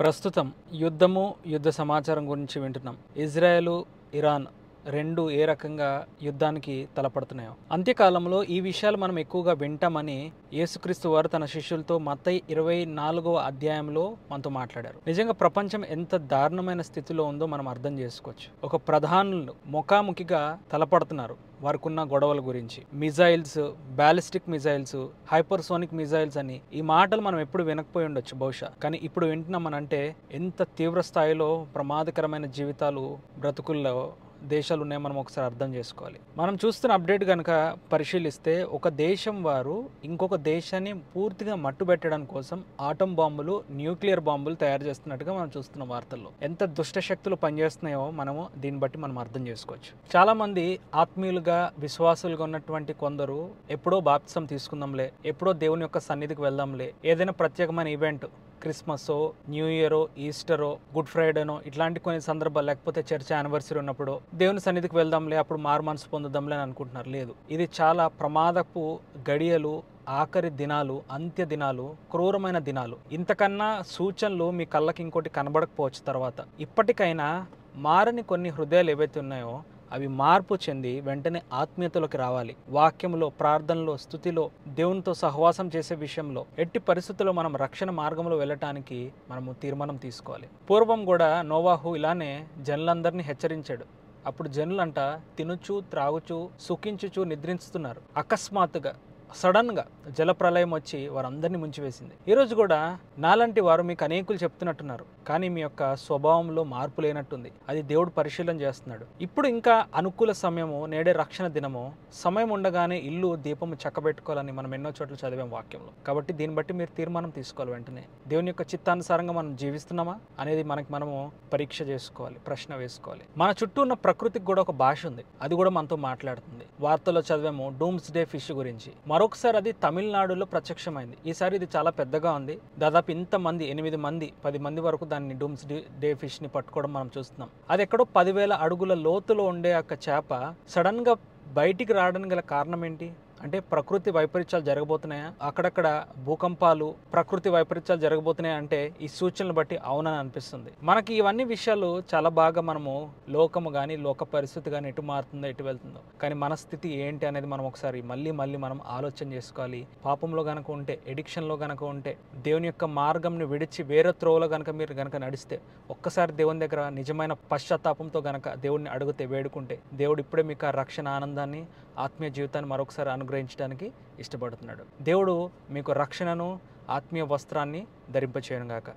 ప్రస్తుతం యుద్ధము, యుద్ధ సమాచారం గురించి వింటున్నాం. ఇజ్రాయెలు, ఇరాన్ రెండు ఏ రకంగా యుద్ధానికి తలపడుతున్నాయో. అంత్యకాలంలో ఈ విషయాలు మనం ఎక్కువగా వింటామని యేసుక్రీస్తు వారు తన శిష్యులతో మత్తయి 24వ అధ్యాయంలో మనతో మాట్లాడారు. నిజంగా ప్రపంచం ఎంత దారుణమైన స్థితిలో ఉందో మనం అర్థం చేసుకోవచ్చు. ఒక ప్రధానులు ముఖాముఖిగా తలపడుతున్నారు వారికున్న గొడవల గురించి. Missiles, ballistic missiles, hypersonic missiles అని ఈ మాటలు మనం ఎప్పుడు వినకపోయి ఉండొచ్చు బహుశా. కానీ ఇప్పుడు వింటున్నామనంటే ఎంత తీవ్ర స్థాయిలో ప్రమాదకరమైన జీవితాలు బ్రతుకుల్లో దేశాలు ఉన్నాయి మనం ఒకసారి అర్థం చేసుకోవాలి. మనం చూస్తున్న అప్డేట్ కనుక పరిశీలిస్తే ఒక దేశం వారు ఇంకొక దేశాన్ని పూర్తిగా మట్టుబెట్టడం కోసం ఆటం బాంబులు, న్యూక్లియర్ బాంబులు తయారు చేస్తున్నట్టుగా మనం చూస్తున్న వార్తల్లో. ఎంత దుష్ట శక్తులు పనిచేస్తున్నాయో మనము దీన్ని బట్టి మనం అర్థం చేసుకోవచ్చు. చాలా మంది ఆత్మీయులుగా, విశ్వాసులుగా ఉన్నటువంటి కొందరు ఎప్పుడో బాప్తిసం తీసుకుందాంలే, ఎప్పుడో దేవుని యొక్క సన్నిధికి వెళ్దాంలే, ఏదైనా ప్రత్యేకమైన ఈవెంట్ క్రిస్మస్సో, న్యూ ఇయరో, ఈస్టరో, గుడ్ ఫ్రైడేనో ఇట్లాంటి కొన్ని సందర్భాలు, లేకపోతే చర్చ్ యానివర్సరీ ఉన్నప్పుడు దేవుని సన్నిధికి వెళ్దాంలే, అప్పుడు మారు మనసు పొందుదాంలే అని అనుకుంటున్నారు. లేదు, ఇది చాలా ప్రమాదపు గడియలు, ఆఖరి దినాలు, అంత్య దినాలు, క్రూరమైన దినాలు. ఇంతకన్నా సూచనలు మీ కళ్ళకి ఇంకోటి కనబడకపోవచ్చు. తర్వాత ఇప్పటికైనా మారని కొన్ని హృదయాలు ఏవైతే ఉన్నాయో అవి మార్పు చెంది వెంటనే ఆత్మీయతలోకి రావాలి. వాక్యంలో, ప్రార్థనలో, స్తుతిలో, దేవునితో సహవాసం చేసే విషయంలో ఎట్టి పరిస్థితుల్లో మనం రక్షణ మార్గంలో వెళ్ళటానికి మనము తీర్మానం తీసుకోవాలి. పూర్వం కూడా నోవాహు ఇలానే జనులందరినీ హెచ్చరించాడు. అప్పుడు జనులంట తినుచు, త్రాగుచు, సుఖించుచు నిద్రించుతున్నారు. అకస్మాత్తుగా సడన్గా జలప్రలయం వచ్చి వారందరినీ ముంచివేసింది. ఈరోజు కూడా నాలాంటి వారు మీకు అనేకులు చెప్తున్నట్టున్నారు, కానీ మీ యొక్క స్వభావంలో మార్పు లేనట్టుంది. అది దేవుడు పరిశీలన చేస్తున్నాడు. ఇప్పుడు ఇంకా అనుకూల సమయము, నేడే రక్షణ దినము, సమయం ఉండగానే ఇల్లు దీపము చక్కబెట్టుకోవాలని మనం ఎన్నో చోట్ల చదివాం వాక్యంలో. కాబట్టి దీన్ని బట్టి మీరు తీర్మానం తీసుకోవాలి. వెంటనే దేవుని యొక్క చిత్తానుసారంగా మనం జీవిస్తున్నామా అనేది మనము పరీక్ష చేసుకోవాలి, ప్రశ్న వేసుకోవాలి. మన చుట్టూ ఉన్న ప్రకృతికి కూడా ఒక భాష ఉంది, అది కూడా మనతో మాట్లాడుతుంది. వార్తల్లో చదివాము డూమ్స్ డే ఫిష్ గురించి. మరొకసారి అది తమిళనాడులో ప్రత్యక్షమైంది. ఈసారి ఇది చాలా పెద్దగా ఉంది. దాదాపు ఇంతమంది 8 మంది 10 మంది వరకు దాన్ని డూమ్స్ డే ఫిష్ ని పట్టుకోవడం మనం చూస్తున్నాం. అది ఎక్కడో 10,000 అడుగుల లోతులో ఉండే ఒక చేప సడన్ గా బయటికి రావడానికి గల కారణం ఏంటి అంటే ప్రకృతి వైపరీత్యాలు జరగబోతున్నాయా, అక్కడక్కడ భూకంపాలు, ప్రకృతి వైపరీత్యాలు జరగబోతున్నాయా అంటే ఈ సూచనలు బట్టి అవునని అనిపిస్తుంది. మనకి ఇవన్నీ విషయాలు చాలా బాగా మనము లోకము కానీ, లోక పరిస్థితి కానీ ఎటు మారుతుందో, ఎటు వెళ్తుందో, కానీ మన స్థితి ఏంటి అనేది మనం ఒకసారి మళ్ళీ మనం ఆలోచన చేసుకోవాలి. పాపంలో గనక ఉంటే, ఎడిక్షన్లో గనక ఉంటే, దేవుని యొక్క మార్గంని విడిచి వేరే త్రోవలో మీరు గనక నడిస్తే, ఒక్కసారి దేవుని దగ్గర నిజమైన పశ్చాత్తాపంతో గనక దేవుడిని అడిగితే, వేడుకుంటే, దేవుడు ఇప్పుడే మీకు ఆ రక్షణ ఆనందాన్ని, ఆత్మీయ జీవితాన్ని మరొకసారి అనుగ్రహించడానికి ఇష్టపడుతున్నాడు. దేవుడు మీకు రక్షణను, ఆత్మీయ వస్త్రాన్ని ధరింపచేయనుగాక.